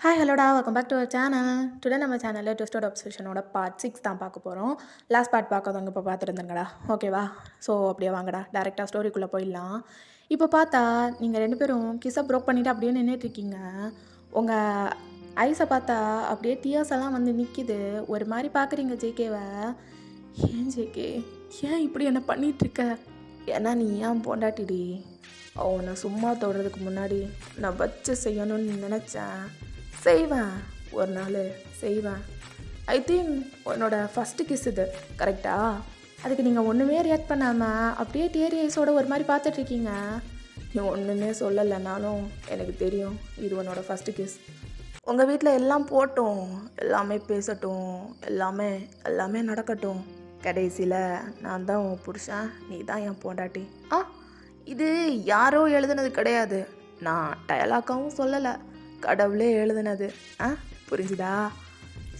Hi ஹலோடா welcome back to our channel. Today நம்ம சேனலில் ட்விஸ்டட் அப்சஷனோட பார்ட் 6 தான் பார்க்க போகிறோம். லாஸ்ட் பார்ட் பார்க்காதவங்க இப்போ பார்த்துருந்துங்கடா, ஓகேவா? ஸோ அப்படியே வாங்கடா, டேரெக்டாக ஸ்டோரிக்குள்ளே போயிடலாம். இப்போ பார்த்தா நீங்கள் 2 பேரும் கிஸ்ஸை ப்ரோக் பண்ணிவிட்டு அப்படியே நின்றுட்டுருக்கீங்க. உங்கள் ஐஸை பார்த்தா அப்படியே டியர்ஸ் எல்லாம் வந்து நிற்கிது. ஒரு மாதிரி பார்க்குறீங்க ஜேகேவை. ஏன் ஜேகே, ஏன் இப்படி என்ன பண்ணிகிட்ருக்க? ஏன்னா நீ ஏன் பொண்டாட்டிடி. அவனை சும்மா தொடுறதுக்கு முன்னாடி நான் வச்சு செய்யணும்னு நினச்சேன். செய்வேன், ஒரு நாள் செய்வேன். ஐ திங்க் உன்னோட ஃபஸ்ட்டு கிஸ் இது, கரெக்டா? அதுக்கு நீங்கள் ஒன்றுமே ரியாக்ட் பண்ணாமல் அப்படியே டியரி ஐஸோட ஒரு மாதிரி பார்த்துட்ருக்கீங்க. நீ ஒன்றுமே சொல்லலைனாலும் எனக்கு தெரியும் இது உன்னோட ஃபஸ்ட்டு கிஸ். உங்கள் வீட்டில் எல்லாம் போட்டும், எல்லாமே பேசட்டும், எல்லாமே எல்லாமே நடக்கட்டும். கடைசியில் நான் தான் உன் புருஷன், நீ தான் என் பொண்டாட்டி. இது யாரோ எழுதுனது கிடையாது, நான் டயலாக்காகவும் சொல்லலை, கடவுளே எழுதுனது. புரிஞ்சுதா?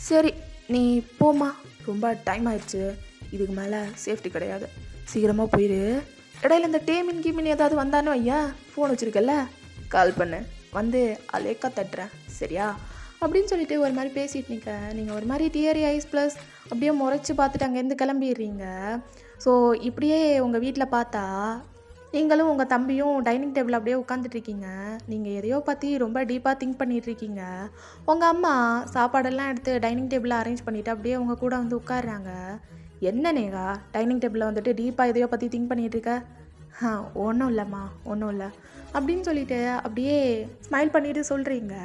சரி, நீ போம்மா, ரொம்ப டைம் ஆயிடுச்சு. இதுக்கு மேலே சேஃப்டி கிடையாது, சீக்கிரமாக போயிடு. இடையில இந்த டேமின் கீமின் ஏதாவது வந்தானோ ஐயா, ஃபோன் வச்சுருக்கல, கால் பண்ணு, வந்து அலேக்கா தட்டுறேன், சரியா? அப்படின்னு சொல்லிட்டு ஒரு மாதிரி பேசிட்டு நீங்கள் ஒரு மாதிரி டியரி ஐஸ் ப்ளஸ் அப்படியே முறைச்சி பார்த்துட்டு அங்கேருந்து கிளம்பிடுறீங்க. ஸோ இப்படியே உங்கள் வீட்டில் பார்த்தா நீங்களும் உங்கள் தம்பியும் டைனிங் டேபிள் அப்படியே உட்காந்துட்ருக்கீங்க. நீங்கள் எதையோ பற்றி ரொம்ப டீப்பாக திங்க் பண்ணிகிட்ருக்கீங்க. உங்கள் அம்மா சாப்பாடெல்லாம் எடுத்து டைனிங் டேபிளில் அரேஞ்ச் பண்ணிவிட்டு அப்படியே உங்கள் கூட வந்து உட்காடுறாங்க. என்ன நேகா, டைனிங் டேபிளில் வந்துட்டு டீப்பாக எதையோ பற்றி திங்க் பண்ணிகிட்ருக்க? ஒன்றும் இல்லைம்மா, ஒன்றும் இல்லை அப்படின்னு சொல்லிட்டு அப்படியே ஸ்மைல் பண்ணிவிட்டு சொல்கிறீங்க.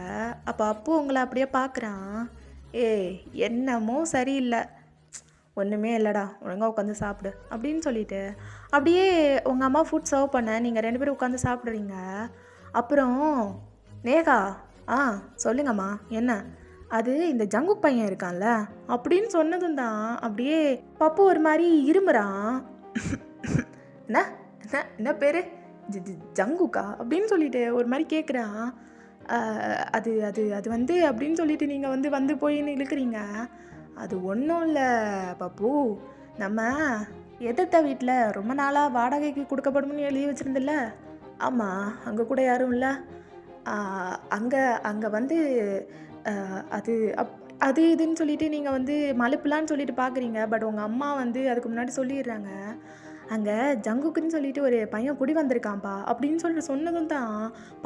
அப்போ அப்பு உங்களை அப்படியே பார்க்குறான். என்னமோ சரியில்லை, ஒன்றுமே இல்லைடா, ஒழுங்காக உட்காந்து சாப்பிடு அப்படின்னு சொல்லிட்டு அப்படியே உங்கள் அம்மா ஃபுட் சர்வ் பண்ண நீங்கள் 2 பேரும் உட்காந்து சாப்பிட்றீங்க. அப்புறம் நேகா, சொல்லுங்கம்மா, என்ன அது இந்த ஜங்குக் பையன் இருக்கான்ல அப்படின்னு சொன்னதும் தான் அப்படியே பப்பு ஒரு மாதிரி இருமுறான். என்ன என்ன என்ன பேர் ஜங்குக்கா அப்படின்னு சொல்லிட்டு ஒரு மாதிரி கேட்குறான். அது அது அது வந்து அப்படின்னு சொல்லிட்டு நீங்கள் வந்து போயின்னு இழுக்கிறீங்க. அது ஒன்றும் இல்லை பப்பு, நம்ம எதிர்த்த வீட்டில் ரொம்ப நாளாக வாடகைக்கு கொடுக்கப்படும்னு எழுதி வச்சுருந்தில்ல? ஆமாம், அங்கே கூட யாரும் இல்லை. அங்கே வந்து அது அது இதுன்னு சொல்லிட்டு நீங்கள் வந்து மலுப்புலான்னு சொல்லிட்டு பார்க்குறீங்க. பட் உங்கள் அம்மா வந்து அதுக்கு முன்னாடி சொல்லிடுறாங்க, அங்கே ஜங்குக்குன்னு சொல்லிட்டு ஒரு பையன் குடி வந்திருக்கான்ப்பா அப்படின்னு சொல்லிட்டு சொன்னதும் தான்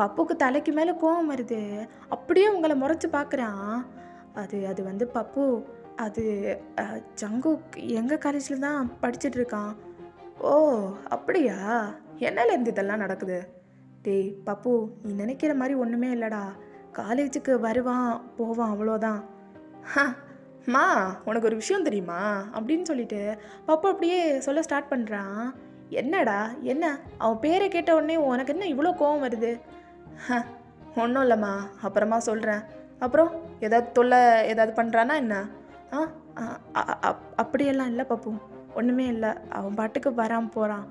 பப்புக்கு தலைக்கு மேலே கோவம் வருது. அப்படியே உங்களை முறைச்சி பார்க்குறான். அது அது வந்து பப்பு, அது ஜங்குக் எங்கள் காலேஜில் தான் படிச்சுட்ருக்கான். ஓ அப்படியா? என்னலேருந்து இதெல்லாம் நடக்குது? டேய் பப்பு, நீ நினைக்கிற மாதிரி ஒன்றுமே இல்லைடா. காலேஜுக்கு வருவான் போவான், அவ்வளோதான். மா, உனக்கு ஒரு விஷயம் தெரியுமா அப்படின்னு சொல்லிட்டு பப்பு அப்படியே சொல்ல ஸ்டார்ட் பண்ணுறான். என்னடா என்ன? அவன் பேரை கேட்ட உடனே உனக்கு என்ன இவ்வளோ கோவம் வருது? ஒன்றும் இல்லைம்மா, அப்புறமா சொல்கிறேன். அப்புறம் ஏதாவது தொல்லை ஏதாவது பண்ணுறானா என்ன? அப்படியெல்லாம் இல்லை பப்பு, ஒன்றுமே இல்லை. அவன் பாட்டுக்கு வராமல் போகிறான்,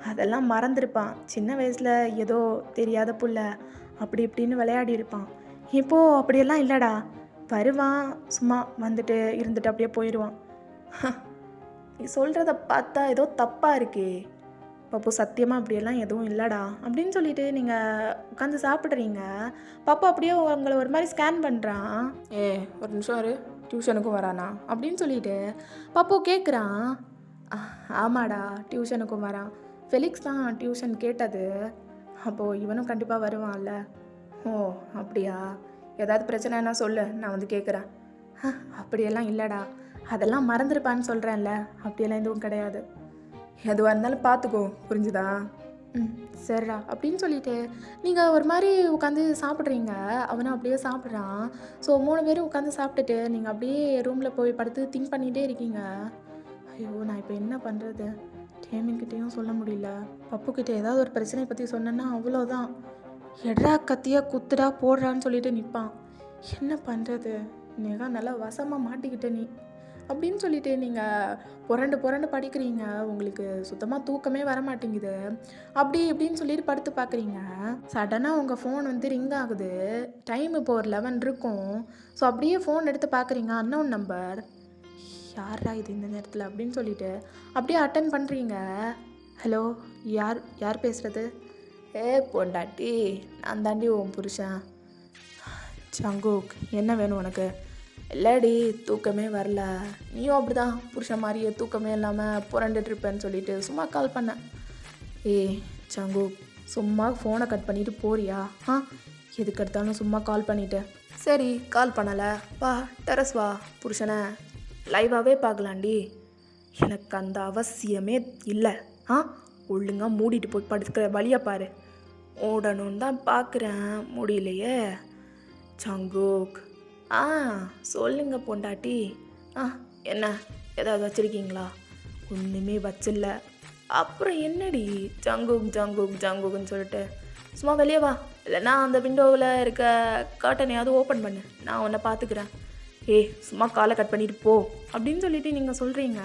அதெல்லாம் மறந்துருப்பான். சின்ன வயசில் ஏதோ தெரியாத புள்ள அப்படி இப்படின்னு விளையாடி இருப்பான். இப்போது அப்படியெல்லாம் இல்லைடா, வருவான், சும்மா வந்துட்டு இருந்துட்டு அப்படியே போயிடுவான். நீ சொல்கிறத பார்த்தா ஏதோ தப்பாக இருக்கே பப்பு, சத்தியமாக அப்படியெல்லாம் எதுவும் இல்லைடா அப்படின்னு சொல்லிட்டு நீங்கள் உட்காந்து சாப்பிட்றீங்க. பாப்பா அப்படியே உங்களை ஒரு மாதிரி ஸ்கேன் பண்ணுறான். ஒரு நிமிஷம் இரு, டியூஷனுக்கும் வரானா அப்படின்னு சொல்லிட்டு பாப்போ கேட்குறான். ஆமாடா, டியூஷனுக்கும் வரான். ஃபெலிக்ஸ் தான் டியூஷன் கேட்டது. அப்போது இவனும் கண்டிப்பாக வருவான்ல. ஓ அப்படியா? ஏதாவது பிரச்சனைனா சொல்லு, நான் வந்து கேட்குறேன். அப்படியெல்லாம் இல்லைடா, அதெல்லாம் மறந்துருப்பான்னு சொல்கிறேன்ல, அப்படியெல்லாம் எதுவும் கிடையாது. எதுவாக இருந்தாலும் பார்த்துக்கோ, புரிஞ்சுதா? சரிடா அப்படின்னு சொல்லிட்டு நீங்கள் ஒரு மாதிரி உட்காந்து சாப்பிட்றீங்க. அவனும் அப்படியே சாப்பிட்றான். ஸோ 3 பேரும் உட்காந்து சாப்பிட்டுட்டு நீங்கள் அப்படியே ரூமில் போய் படுத்து திங்க் பண்ணிகிட்டே இருக்கீங்க. ஐயோ, நான் இப்போ என்ன பண்ணுறது? டேமின்கிட்டையும் சொல்ல முடியல, பப்புக்கிட்ட ஏதாவது ஒரு பிரச்சனையை பற்றி சொன்னேன்னா அவ்வளோதான், எட்ரா கத்தியா குத்துடா போடுறான்னு சொல்லிட்டு நிற்பான். என்ன பண்ணுறது? நேகா நல்லா வசமாக மாட்டிக்கிட்ட நீ அப்படின்னு சொல்லிட்டு நீங்கள் புரண்டு படிக்கிறீங்க. உங்களுக்கு சுத்தமாக தூக்கமே வர மாட்டேங்குது. அப்படி இப்படின்னு சொல்லிட்டு படுத்து பார்க்குறீங்க. சடனாக உங்கள் ஃபோன் வந்து ரிங் ஆகுது. டைம் இப்போ ஒரு 11 இருக்கும். ஸோ அப்படியே ஃபோன் எடுத்து பார்க்குறீங்க, அன்னோன் நம்பர். யாரா இது இந்த நேரத்தில் அப்படின்னு சொல்லிட்டு அப்படியே அட்டன் பண்ணுறீங்க. ஹலோ, யார் பேசுகிறது? பொண்டாட்டி, நான் தாண்டி உன் புருஷன். சங்குக், என்ன வேணும் உனக்கு? இல்லடி, தூக்கமே வரல. நீயும் அப்படிதான் புருஷன் மாதிரியே தூக்கமே இல்லாமல் புரண்டுட்டு இருப்பேன்னு சொல்லிட்டு சும்மா கால் பண்ணேன். ஏய் சங்குக், சும்மா ஃபோனை கட் பண்ணிட்டு போறியா? எதுக்கு எடுத்தாலும் சும்மா கால் பண்ணிட்டு. சரி, கால் பண்ணலை, வா டெரஸ் வா, புருஷனை லைவாகவே பார்க்கலாண்டி. எனக்கு அந்த அவசியமே இல்லை. ஒழுங்கா மூடிட்டு போய் படுத்துக்கிற வழியை பாரு. ஓடணுன்னு தான் பார்க்குறேன், முடியலையே. சங்குக், சொல்லுங்க பொண்டாட்டி. என்ன, ஏதாவது வச்சுருக்கீங்களா? ஒன்றுமே வச்சில்ல. அப்புறம் என்னடி ஜங்குக் ஜங்குக் ஜங்குக்குன்னு சொல்லிட்டு? சும்மா வெளியே வா, இல்லைன்னா அந்த விண்டோவில் இருக்க கர்ட்டனையாவது ஓப்பன் பண்ணு, நான் உன்னை பார்த்துக்கிறேன். சும்மா காலை கட் பண்ணிட்டு போ அப்படின்னு சொல்லிட்டு நீங்கள் சொல்கிறீங்க.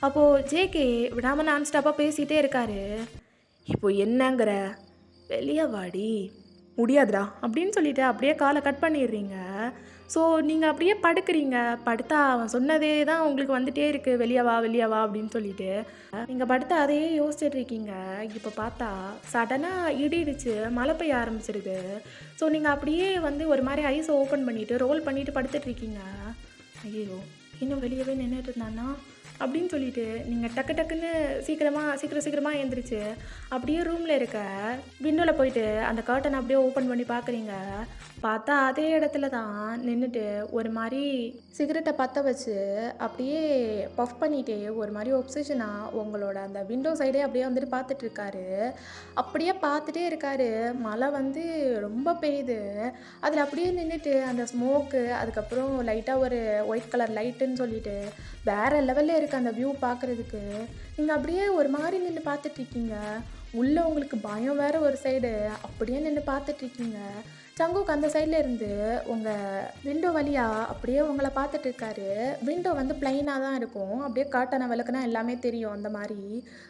அப்போது ஜேகே விடாமல் நான் ஸ்டாப்பாக பேசிகிட்டே இருக்காரு. இப்போ என்னங்கிற? வெளியே வாடி. முடியாதுடா அப்படின்னு சொல்லிட்டு அப்படியே காலை கட் பண்ணிடுறீங்க. ஸோ நீங்கள் அப்படியே படுக்கிறீங்க. படுத்தா அவன் சொன்னதே தான் உங்களுக்கு வந்துட்டே இருக்குது, வெளியே வா வெளியே வா அப்படின்னு சொல்லிட்டு. நீங்கள் படுத்தா அதையே யோசிச்சுட்டு இருக்கீங்க. இப்போ பார்த்தா சடனாக இடிச்சு மழை பெய்ய ஆரம்பிச்சிருது. ஸோ நீங்கள் அப்படியே வந்து ஒரு மாதிரி ஐஸை ஓப்பன் பண்ணிவிட்டு ரோல் பண்ணிவிட்டு படுத்துட்ருக்கீங்க. ஐயோ, இன்னும் வெளியவே நின்றுட்டு இருந்தானா அப்படின்னு சொல்லிட்டு நீங்கள் டக்குன்னு சீக்கிரமாக எழுந்திரிச்சு அப்படியே ரூமில் இருக்க விண்டோவில் போயிட்டு அந்த கர்ட்டனை அப்படியே ஓப்பன் பண்ணி பார்க்குறீங்க. பார்த்தா அதே இடத்துல தான் நின்றுட்டு ஒரு மாதிரி சிகரெட்டை பற்ற வச்சு அப்படியே பஃப் பண்ணிகிட்டே ஒரு மாதிரி ஒப்சஷனாக உங்களோட அந்த விண்டோ சைடே அப்படியே வந்துட்டு பார்த்துட்ருக்காரு. அப்படியே பார்த்துட்டே இருக்காரு. மழை வந்து ரொம்ப பெய்யுது. அதில் அப்படியே நின்றுட்டு அந்த ஸ்மோக்கு, அதுக்கப்புறம் லைட்டாக ஒரு ஒயிட் கலர் லைட்டுன்னு சொல்லிட்டு வேறு லெவலில் இருக்குது அந்த வியூ பார்க்குறதுக்கு. நீங்கள் அப்படியே ஒரு மாதிரி நின்று பார்த்துட்ருக்கீங்க. உள்ளே உங்களுக்கு பயம் வேறு ஒரு சைடு. அப்படியே நின்று பார்த்துட்ருக்கீங்க. சங்குக்கு அந்த சைடில் இருந்து உங்கள் விண்டோ வழியாக அப்படியே உங்களை பார்த்துட்ருக்காரு. விண்டோ வந்து பிளைனாக தான் இருக்கும், அப்படியே காட்டான விளக்குனா எல்லாமே தெரியும் அந்த மாதிரி.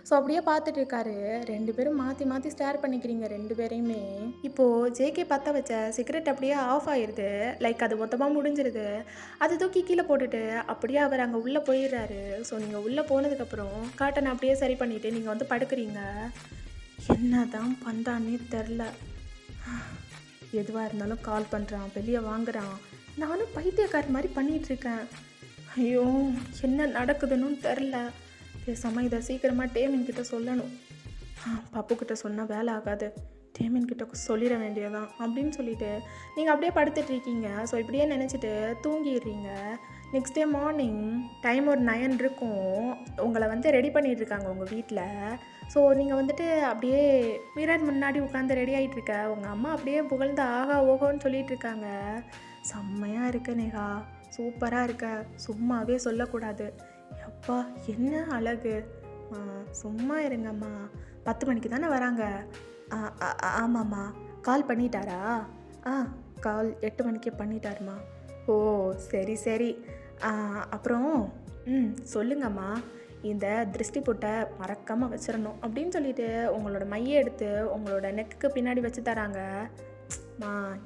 ஸோ அப்படியே பார்த்துட்ருக்காரு. 2 பேரும் மாற்றி மாற்றி ஸ்டேர் பண்ணிக்கிறீங்க 2 பேரையுமே. இப்போது ஜேகே பற்ற வச்ச சிகரெட் அப்படியே ஆஃப் ஆயிடுது. லைக் அது மொத்தமாக முடிஞ்சிருது. அது தூக்கி கீழே போட்டுட்டு அப்படியே அவர் அங்கே உள்ளே போயிடுறாரு. ஸோ நீங்கள் உள்ளே போனதுக்கப்புறம் காட்டனை அப்படியே சரி பண்ணிவிட்டு நீங்கள் வந்து படுக்கிறீங்க. என்ன தான் பண்ணுறான்னே தெரில. எதுவாக இருந்தாலும் கால் பண்ணுறான், வெளியே வாங்குறான். நானும் பைத்தியக்கார மாதிரி பண்ணிகிட்ருக்கேன். ஐயோ, என்ன நடக்குதுன்னு தெரில. பேசாமல் இதை சீக்கிரமாக டேமின் கிட்ட சொல்லணும். பப்புக்கிட்ட சொன்னால் வேலை ஆகாது, டேமின் கிட்ட சொல்லிட வேண்டியதான் அப்படின்னு சொல்லிட்டு நீங்கள் அப்படியே படுத்துட்ருக்கீங்க. ஸோ இப்படியே நினச்சிட்டு தூங்கிடுறீங்க. நெக்ஸ்ட் டே மார்னிங் டைம் ஒரு 9 இருக்கும். உங்களை வந்து ரெடி பண்ணிகிட்ருக்காங்க உங்கள் வீட்டில். ஸோ நீங்கள் வந்துட்டு அப்படியே மிரர் முன்னாடி உட்காந்து ரெடி ஆகிட்டுருக்க. உங்கள் அம்மா அப்படியே புகழ்ந்து ஆகா ஓகோன்னு சொல்லிகிட்ருக்காங்க. செம்மையாக இருக்க நேஹா, சூப்பராக இருக்க, சும்மாவே சொல்லக்கூடாது. அப்பா என்ன அழகு. சும்மா இருங்கம்மா, 10 மணிக்கு தானே வராங்க? ஆமாம்மா. கால் பண்ணிட்டாரா? கால் 8 மணிக்கே பண்ணிட்டாருமா. ஓ சரி சரி. அப்புறம் சொல்லுங்கம்மா, இந்த திருஷ்டி பொட்டை மறக்காமல் வச்சிடணும் அப்படின்னு சொல்லிட்டு உங்களோட மையை எடுத்து உங்களோட நெக்குக்கு பின்னாடி வச்சு தராங்க.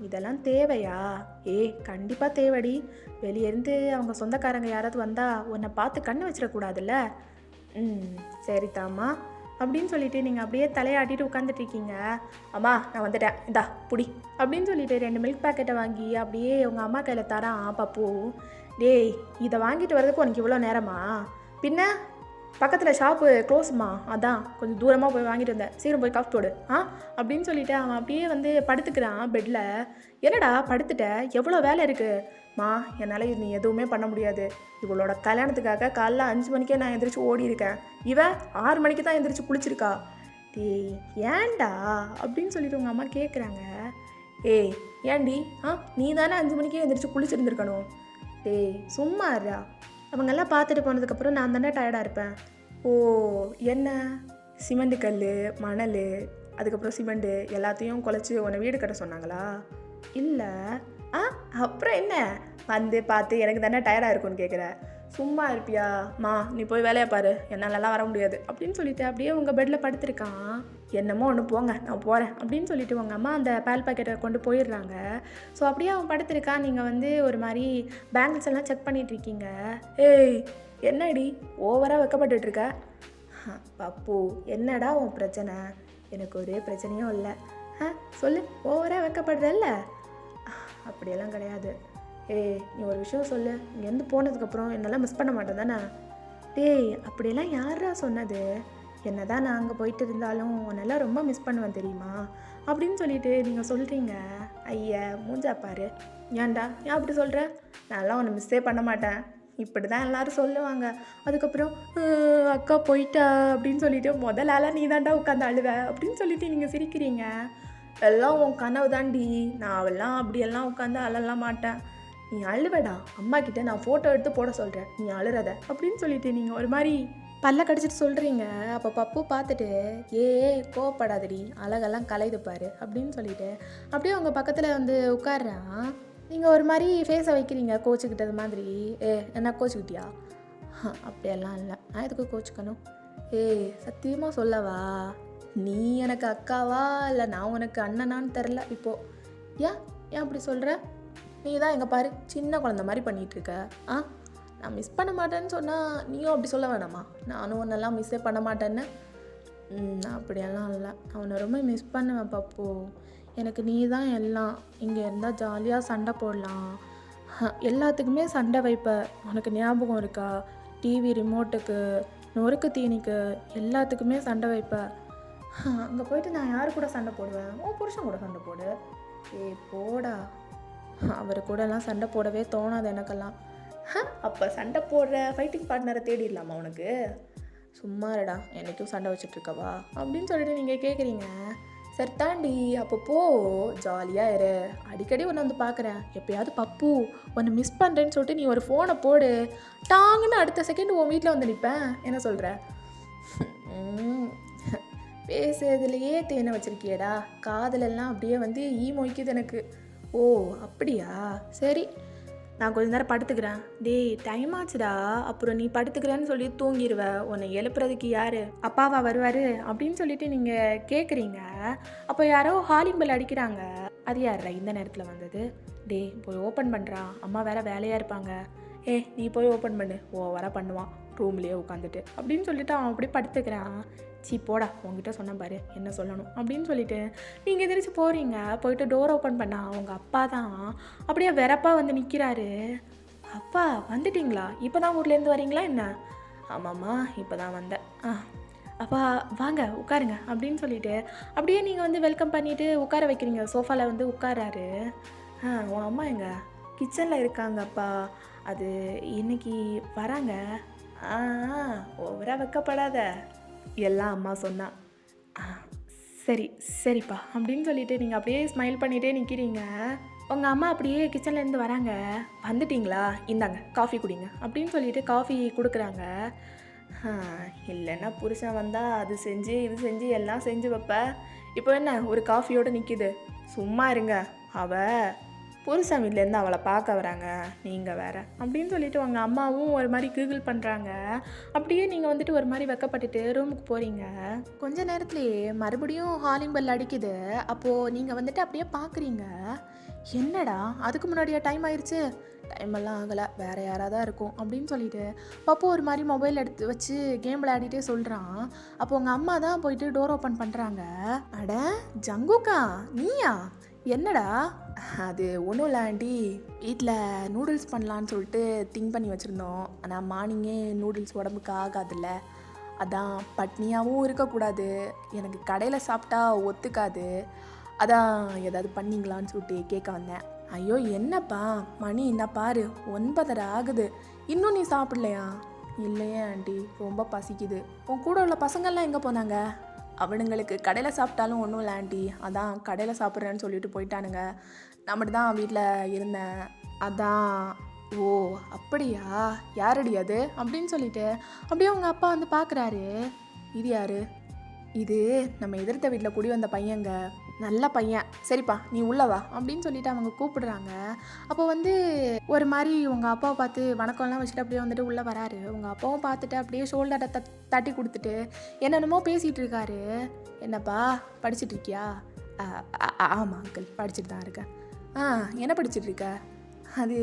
இதெல்லாம் தேவையா? கண்டிப்பாக தேவைடி. வெளியேருந்து அவங்க சொந்தக்காரங்க யாராவது வந்தால் உன்னை பார்த்து கண்ணு வச்சிடக்கூடாதுல்ல. சரி தாம்மா அப்படின்னு சொல்லிட்டு நீங்கள் அப்படியே தலையாட்டிட்டு உட்காந்துட்ருக்கீங்க. அம்மா நான் வந்துட்டேன், இந்தா புடி அப்படின்னு சொல்லிட்டு 2 மில்க் பேக்கெட்டை வாங்கி அப்படியே உங்கள் அம்மா கையில் தரான் பப்பு. டேய், இதை வாங்கிட்டு வரதுக்கு உனக்கு இவ்வளோ நேரமா? பின்ன பக்கத்தில் ஷாப்பு க்ளோஸுமா, அதான் கொஞ்சம் தூரமாக போய் வாங்கிட்டு வந்தேன், சீக்கிரம் போய் காஃபி போடு அப்படின்னு சொல்லிட்டு அவன் அப்படியே வந்து படுத்துக்கிறான் பெட்டில். என்னடா படுத்துட்ட, எவ்வளோ வேலை இருக்குமா? என்னால் நீ எதுவுமே பண்ண முடியாது. இவளோட கல்யாணத்துக்காக காலைல 5 மணிக்கே நான் எந்திரிச்சு ஓடி இருக்கேன். இவன் 6 மணிக்கு தான் எந்திரிச்சு குளிச்சிருக்கா. டேய் ஏன்டா அப்படின்னு சொல்லிட்டு உங்கள் அம்மா கேட்குறாங்க. ஏன்டி நீ தானே 5 மணிக்கே எந்திரிச்சு குளிச்சிருந்துருக்கணும். டேய் சும்மா இருடா, அவங்கெல்லாம் பார்த்துட்டு போனதுக்கப்புறம் நான் தானே டயர்டாக இருப்பேன். ஓ என்ன, சிமெண்ட்டு கல், மணல், அதுக்கப்புறம் சிமெண்ட்டு எல்லாத்தையும் குழச்சி உன்னை வீடு கட்ட சொன்னாங்களா? இல்லை. அப்புறம் என்ன, வந்து பார்த்து எனக்கு தானே டயர்டாக இருக்கும்னு கேட்குற? சும்மா இருப்பியாம்மா, நீ போய் வேலையை பாரு, என்னாலலாம் வர முடியாது அப்படின்னு சொல்லிட்டு அப்படியே உங்கள் பெட்டில் படுத்துருக்கான். என்னமோ ஒன்று போங்க, நான் போகிறேன் அப்படின்னு சொல்லிட்டு உங்கள் அம்மா அந்த பால் பாக்கெட்டை கொண்டு போயிடுறாங்க. ஸோ அப்படியே அவன் படுத்துருக்கான். நீங்கள் வந்து ஒரு மாதிரி பேங்கிள்ஸ் எல்லாம் செக் பண்ணிகிட்ருக்கீங்க. என்னடி ஓவராக வெக்கப்பட்டுருக்க? பப்பு என்னடா உன் பிரச்சனை? எனக்கு ஒரு பிரச்சனையும் இல்லை. சொல்லு, ஓவராக வெக்கப்படுறல்ல? அப்படியெல்லாம் கிடையாது. ஏய், நீ ஒரு விஷயம் சொல்லு, இங்கேருந்து போனதுக்கப்புறம் என்னெல்லாம் மிஸ் பண்ண மாட்டேன் தானே? டேய், அப்படியெல்லாம் யாரா சொன்னது? என்னதான் நான் அங்கே போயிட்டு இருந்தாலும் உன்னெல்லாம் ரொம்ப மிஸ் பண்ணுவேன் தெரியுமா அப்படின்னு சொல்லிட்டு நீங்கள் சொல்கிறீங்க. ஐயா, மூஞ்சா பாரு. ஏன்டா ஏன் அப்படி சொல்கிற? நான்லாம் உன்னை மிஸ்ஸே பண்ண மாட்டேன். இப்படி தான் எல்லோரும் சொல்லுவாங்க. அதுக்கப்புறம் அக்கா போயிட்டா அப்படின்னு சொல்லிட்டு முதல் ஆளாக நீ தாண்டா உட்காந்து அழுவ அப்படின்னு சொல்லிட்டு நீங்கள் சிரிக்கிறீங்க. எல்லாம் உன் கனவு தாண்டி. நான் அவெல்லாம் அப்படியெல்லாம் உட்காந்து அழலாம் மாட்டேன். நீ அழுவடா, அம்மா கிட்ட நான் ஃபோட்டோ எடுத்து போட சொல்கிறேன், நீ அழுறத அப்படின்னு சொல்லிட்டு நீங்கள் ஒரு மாதிரி பல்ல கடிச்சிட்டு சொல்கிறீங்க. அப்போ பப்பு பார்த்துட்டு கோவப்படாதடி, அழகெல்லாம் கலைது பாரு அப்படின்னு சொல்லிட்டு அப்படியே உங்கள் பக்கத்தில் வந்து உட்கார்றான். நீங்கள் ஒரு மாதிரி ஃபேஸை வைக்கிறீங்க கோச்சுக்கிட்டது மாதிரி. என்ன கோச்சுக்கிட்டியா? அப்படியெல்லாம் இல்லை, நான் எதுக்கு கோச்சுக்கணும்? சத்தியமாக சொல்லவா, நீ எனக்கு அக்காவா இல்லை நான் உனக்கு அண்ணனான்னு தெரில இப்போது. ஏன் அப்படி சொல்கிற? நீ தான் எங்கே பாரு சின்ன குழந்த மாதிரி பண்ணிகிட்ருக்க. நான் மிஸ் பண்ண மாட்டேன்னு சொன்னால் நீயும் அப்படி சொல்ல வேணாமா? நானும் ஒன்றெல்லாம் மிஸ்ஸே பண்ண மாட்டேன்னு. அப்படியெல்லாம் இல்லை, நான் உன்னை ரொம்ப மிஸ் பண்ணுவேன் பப்பு. எனக்கு நீ தான் எல்லாம். இங்கே இருந்தால் ஜாலியாக சண்டை போடலாம், எல்லாத்துக்குமே சண்டை வைப்ப. உனக்கு ஞாபகம் இருக்கா? டிவி ரிமோட்டுக்கு, நொறுக்கு தீனிக்கு, எல்லாத்துக்குமே சண்டை வைப்ப. அங்கே போயிட்டு நான் யார் கூட சண்டை போடுவேன்? உன் புருஷன் கூட சண்டை போடு. போடா. அவர் கூடலாம் சண்டை போடவே தோணாது எனக்கெல்லாம். அப்போ சண்டை போடுற ஃபைட்டிங் பார்ட்னரை தேடிடலாமா உனக்கு? சும்மா இருடா, என்றைக்கும் சண்டை வச்சுட்ருக்கவா அப்படின்னு சொல்லிட்டு நீங்கள் கேட்குறீங்க. சரி தாண்டி, அப்பப்போ ஜாலியாக இரு, அடிக்கடி உன்னை வந்து பார்க்குறேன். எப்போயாவது பப்பு உன்னை மிஸ் பண்ணுறேன்னு சொல்லிட்டு நீ ஒரு ஃபோனை போடு, டாங்குன்னு அடுத்த செகண்ட் உன் வீட்டில் வந்து நிற்பேன். என்ன சொல்கிற? பேசுறதுலையே தேனை வச்சுருக்கியடா, காதலெல்லாம் அப்படியே வந்து மொய்க்குது எனக்கு. ஓ அப்படியா? சரி, நான் கொஞ்ச நேரம் படுத்துக்கிறேன். டேய், டைம் ஆச்சுடா, அப்புறம் நீ படுத்துக்கிறேன்னு சொல்லி தூங்கிடுவ. உன்னை எழுப்புறதுக்கு யார்? அப்பாவா வருவார் அப்படின்னு சொல்லிட்டு நீங்கள் கேட்குறீங்க. அப்போ யாரோ ஹாலிங் பெல் அடிக்கிறாங்க. அது யாரா இந்த நேரத்தில் வந்தது? டேய், போய் ஓப்பன் பண்ணுறா, அம்மா வேற வேலையாக இருப்பாங்க. நீ போய் ஓப்பன் பண்ணு. ஓவராக பண்ணுவான் ரூம்லேயே உட்காந்துட்டு அப்படின்னு சொல்லிட்டு அவன் அப்படி படுத்துக்கிறான். போடா, உங்ககிட்ட சொன்ன பாரு என்ன சொல்லணும் அப்படின்னு சொல்லிட்டு நீங்கள் எதிரிச்சு போகிறீங்க. போயிட்டு டோர் ஓப்பன் பண்ணா அவங்க அப்பா தான் அப்படியே வெறப்பா வந்து நிற்கிறாரு. அப்பா வந்துட்டிங்களா? இப்போ தான் ஊர்லேருந்து வரீங்களா என்ன? ஆமாம்மா, இப்போ தான் வந்தேன். அப்பா வாங்க உட்காருங்க அப்படின்னு சொல்லிட்டு அப்படியே நீங்கள் வந்து வெல்கம் பண்ணிவிட்டு உட்கார வைக்கிறீங்க. சோஃபாவில் வந்து உட்காராரு. உன் அம்மா எங்க? கிச்சனில் இருக்காங்கப்பா. அது இன்னைக்கு வராங்க. ஓவராக வைக்கப்படாத, எல்லாம் அம்மா சொன்னா. சரிப்பா அப்படின்னு சொல்லிட்டு நீங்கள் அப்படியே ஸ்மைல் பண்ணிகிட்டே நிற்கிறீங்க. உங்கள் அம்மா அப்படியே கிச்சன்லேருந்து வராங்க. வந்துட்டிங்களா, இந்தாங்க காஃபி குடிங்க அப்படின்னு சொல்லிட்டு காஃபி கொடுக்குறாங்க. இல்லைன்னா புருஷன் வந்தால் அது செஞ்சு இது செஞ்சு எல்லாம் செஞ்சு வைப்ப. இப்போ என்ன ஒரு காஃபியோடு நிற்கிது? சும்மா இருங்க, புருஷன் வீட்டிலேருந்து அவளை பார்க்க வராங்க, நீங்கள் வேறு அப்படின்னு சொல்லிட்டு உங்கள் அம்மாவும் ஒரு மாதிரி கிகிள் பண்ணுறாங்க. அப்படியே நீங்கள் வந்துட்டு ஒரு மாதிரி வெக்கப்பட்டுட்டு ரூமுக்கு போகிறீங்க. கொஞ்ச நேரத்துலேயே மறுபடியும் ஹாலிங் பெல் அடிக்குது. அப்போது நீங்கள் வந்துட்டு அப்படியே பார்க்குறீங்க. என்னடா அதுக்கு முன்னாடியா டைம் ஆயிடுச்சு? டைமெல்லாம் ஆகலை, வேறு யாராக தான் இருக்கும் அப்படின்னு சொல்லிட்டு பப்பு ஒரு மாதிரி மொபைல் எடுத்து வச்சு கேம் விளையாடிட்டே சொல்கிறான். அப்போ உங்கள் அம்மா தான் போயிட்டு டோர் ஓப்பன் பண்ணுறாங்க. அட ஜங்குக்கா, நீயா? என்னடா? அது ஒன்றும் இல்லை ஆண்டி, வீட்டில் நூடுல்ஸ் பண்ணலான்னு சொல்லிட்டு திங்க் பண்ணி வச்சுருந்தோம். ஆனால் மார்னிங்கே நூடுல்ஸ் உடம்புக்கு ஆகாதுல்ல, அதான் பட்னியாகவும் இருக்கக்கூடாது, எனக்கு கடையில் சாப்பிட்டா ஒத்துக்காது, அதான் ஏதாவது பண்ணிங்களான்னு சொல்லிட்டு கேட்க வந்தேன். ஐயோ என்னப்பா, மணி என்ன பாரு 9:30 ஆகுது, இன்னும் நீ சாப்பிட்லையா? இல்லையே ஆண்டி, ரொம்ப பசிக்குது. உன் கூட உள்ள பசங்கள்லாம் எங்கே போனாங்க? அவனுங்களுக்கு கடையில் சாப்பிட்டாலும் ஒன்றும் இல்லை ஆண்டி, அதான் கடையில் சாப்பிட்றேன்னு சொல்லிட்டு போயிட்டானுங்க. நான் மட்டும் தான் வீட்டில் இருந்தேன், அதான். ஓ அப்படியா, யாரடி அது அப்படின்னு சொல்லிட்டு அப்படியே உங்கள் அப்பா வந்து பார்க்குறாரு. இது யார்? இது நம்ம எதிர்த்த வீட்டில் குடி வந்த பையங்க, நல்ல பையன். சரிப்பா நீ உள்ளவா அப்படின்னு சொல்லிட்டு அவங்க கூப்பிடுறாங்க. அப்போ வந்து ஒரு மாதிரி உங்கள் அப்பாவை பார்த்து வணக்கம்லாம் வச்சுட்டு அப்படியே வந்துட்டு உள்ளே வராரு. உங்கள் அப்பாவும் பார்த்துட்டு அப்படியே ஷோல்டரை தட்டி கொடுத்துட்டு என்னென்னமோ பேசிகிட்டு இருக்காரு. என்னப்பா படிச்சுட்டு இருக்கியா? ஆமாம் அங்கிள், படிச்சுட்டு தான் இருக்கேன். என்ன படிச்சுட்டு இருக்க? அது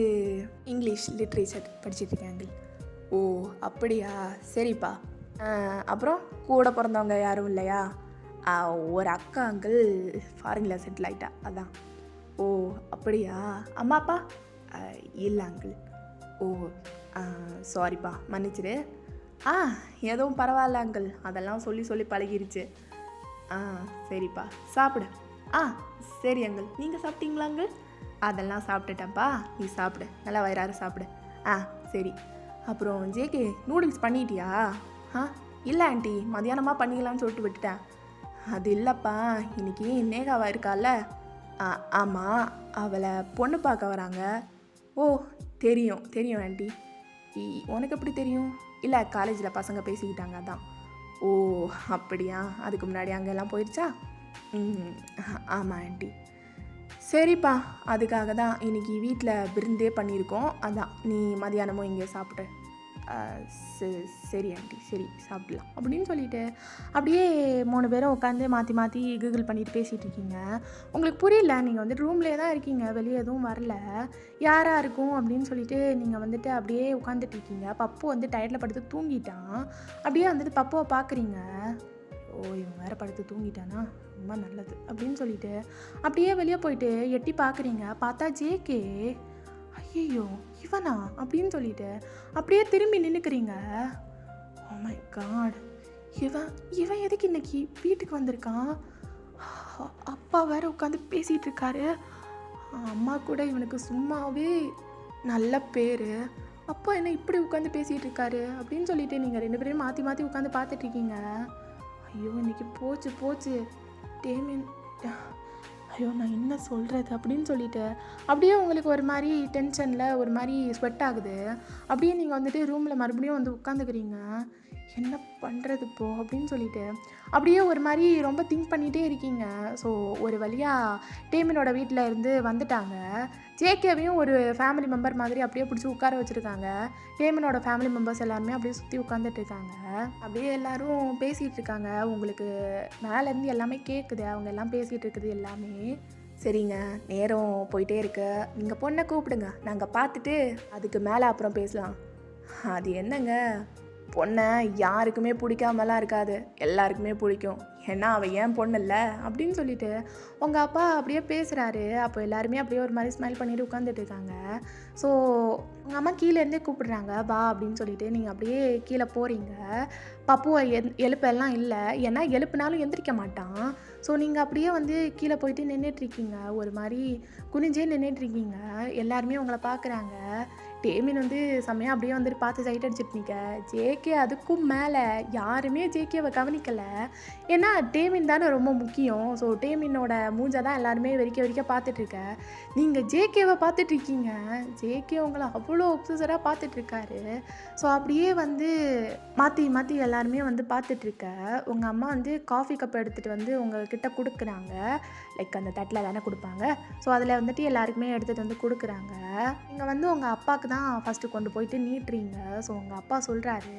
இங்கிலீஷ் லிட்ரேச்சர் படிச்சுட்டு இருக்கேன் அங்கிள். ஓ அப்படியா, சரிப்பா. அப்புறம் கூட பிறந்தவங்க யாரும் இல்லையா? ஒரு அக்கா அங்கிள் ஃபாரினில் செட்டில் ஆகிட்டா, அதான். ஓ அப்படியா? அம்மா அப்பா? இல்லை அங்கிள். ஓ சாரிப்பா, மன்னிச்சிடு. ஆ எதுவும் பரவாயில்ல அங்கிள், அதெல்லாம் சொல்லி சொல்லி பழகிருச்சு. ஆ சரிப்பா, சாப்பிடு. ஆ சரி அங்கிள், நீங்கள் சாப்பிட்டீங்களா அங்கிள்? அதெல்லாம் சாப்பிட்டுட்டேன்ப்பா, நீ சாப்பிடு, நல்லா வயிறார சாப்பிடு. ஆ சரி. அப்புறம் ஜேகே, நூடுல்ஸ் பண்ணிட்டியா? ஆ இல்லை ஆண்டி, மதியானமாக பண்ணிக்கலான்னு சொல்லிட்டு விட்டுட்டேன். அது இல்லைப்பா, இன்னைக்கு நேகாவா இருக்கால? ஆமாம், அவளை பொண்ணு பார்க்க வராங்க. ஓ தெரியும் தெரியும் ஆண்டி. உனக்கு எப்படி தெரியும்? இல்லை, காலேஜில் பசங்க பேசிக்கிட்டாங்க அதான். ஓ அப்படியா? அதுக்கு முன்னாடி அங்கெல்லாம் போயிடுச்சா? ம் ஆமாம் ஆண்டி. சரிப்பா, அதுக்காக தான் இன்றைக்கி வீட்டில் விருந்தே பண்ணியிருக்கோம். அதான் நீ மதியானமும் இங்கே சாப்பிட்டு. சரி ஆண்டி, சரி சாப்பிட்லாம் அப்படின்னு சொல்லிட்டு அப்படியே 3 பேரும் உட்காந்து மாற்றி மாற்றி கூகுள் பண்ணிட்டு பேசிகிட்டு இருக்கீங்க. உங்களுக்கு புரியல, நீங்கள் வந்துட்டு ரூம்லேயே தான் இருக்கீங்க, வெளியே எதுவும் வரல. யாராக இருக்கும் அப்படின்னு சொல்லிட்டு நீங்கள் வந்துட்டு அப்படியே உட்காந்துட்டு இருக்கீங்க. பப்பு வந்து டயர்டில் படுத்து தூங்கிட்டான். அப்படியே வந்துட்டு பப்புவை பார்க்குறீங்க. ஓ இவன் வேறு படுத்து தூங்கிட்டானா, ரொம்ப நல்லது அப்படின்னு சொல்லிட்டு அப்படியே வெளியே போயிட்டு எட்டி பார்க்குறீங்க. பார்த்தா ஜேகே. ஐயோ இவனா அப்படின்னு சொல்லிட்டு அப்படியே திரும்பி நின்றுக்கிறீங்க. ஓ மை காட், இவன் இவன் எதுக்கு இன்னைக்கு வீட்டுக்கு வந்திருக்கான்? அப்பா வேற உட்காந்து பேசிகிட்டு இருக்காரு. அம்மா கூட இவனுக்கு சும்மாவே நல்ல பேர். அப்பா என்ன இப்படி உட்காந்து பேசிகிட்டு இருக்காரு அப்படின்னு சொல்லிட்டு நீங்கள் 2 பேரையும் மாற்றி மாற்றி உட்காந்து பார்த்துட்ருக்கீங்க. ஐயோ இன்னைக்கு போச்சு போச்சு டேமின். ஐயோ நான் என்ன சொல்கிறது அப்படின்னு சொல்லிட்டு அப்படியே உங்களுக்கு ஒரு மாதிரி டென்ஷனில் ஒரு மாதிரி ஸ்வெட் ஆகுது. அப்படியே நீங்கள் வந்துட்டு ரூமில் மறுபடியும் வந்து உட்காந்துக்கிறீங்க. என்ன பண்ணுறது இப்போ அப்படின்னு சொல்லிட்டு அப்படியே ஒரு மாதிரி ரொம்ப திங்க் பண்ணிகிட்டே இருக்கீங்க. ஸோ ஒரு வழியாக டேமினோட வீட்டில் இருந்து வந்துட்டாங்க. ஜேகேவையும் ஒரு ஃபேமிலி மெம்பர் மாதிரி அப்படியே பிடிச்சி உட்கார வச்சுருக்காங்க. டேமினோட ஃபேமிலி மெம்பர்ஸ் எல்லாருமே அப்படியே சுற்றி உட்காந்துட்டு இருக்காங்க. அப்படியே எல்லோரும் பேசிகிட்டு இருக்காங்க. உங்களுக்கு மேலேருந்து எல்லாமே கேட்குது, அவங்க எல்லாம் பேசிகிட்டு இருக்குது எல்லாமே. சரிங்க, நேரம் போயிட்டே இருக்கு, நீங்கள் பொண்ணை கூப்பிடுங்க, நாங்கள் பார்த்துட்டு அதுக்கு மேலே அப்புறம் பேசலாம். அது என்னங்க, பொண்ணை யாருக்குமே பிடிக்காமலாம் இருக்காது, எல்லாருக்குமே பிடிக்கும். ஏன்னா அவள் ஏன் பொண்ணு இல்லை அப்படின்னு சொல்லிட்டு உங்கள் அப்பா அப்படியே பேசுகிறாரு. அப்போ எல்லாருமே அப்படியே ஒரு மாதிரி ஸ்மைல் பண்ணிட்டு உட்காந்துட்டு இருக்காங்க. ஸோ உங்கள் அம்மா கீழேருந்தே கூப்பிடுறாங்க வா அப்படின்னு சொல்லிட்டு நீங்கள் அப்படியே கீழே போகிறீங்க. பப்புவை எழுப்பெல்லாம் இல்லை, ஏன்னா எழுப்புனாலும் எந்திரிக்க மாட்டான். ஸோ நீங்கள் அப்படியே வந்து கீழே போயிட்டு நின்றுட்டுருக்கீங்க, ஒரு மாதிரி குனிஞ்சே நின்றுட்டுருக்கீங்க. எல்லாருமே உங்களை பார்க்குறாங்க. டேமின் வந்து செம்மையாக அப்படியே வந்துட்டு பார்த்து சைட் அடிச்சுட்டு நிற்க. ஜேகே அதுக்கும் மேலே யாருமே ஜேகேவை கவனிக்கலை. ஏன்னா டேமின் தானே ரொம்ப முக்கியம். ஸோ டேமினோட மூஞ்சை தான் எல்லாருமே வெறிக்க பார்த்துட்ருக்க. நீங்கள் ஜேகேவை பார்த்துட்ருக்கீங்க. ஜேகே உங்களை அவ்வளோ ஒப்சஸராக பார்த்துட்ருக்காரு. ஸோ அப்படியே வந்து மாற்றி மாற்றி எல்லாருமே வந்து பார்த்துட்ருக்க. உங்கள் அம்மா வந்து காஃபி கப் எடுத்துகிட்டு வந்து உங்கள்கிட்ட கொடுக்குறாங்க. லைக் அந்த தட்டில் தானே கொடுப்பாங்க. ஸோ அதில் வந்துட்டு எல்லாருக்குமே எடுத்துகிட்டு வந்து கொடுக்குறாங்க. நீங்கள் வந்து உங்கள் அப்பாவுக்கு தான் ஃபஸ்ட்டு கொண்டு போயிட்டு நீட்டுறீங்க. ஸோ உங்கள் அப்பா சொல்கிறாரு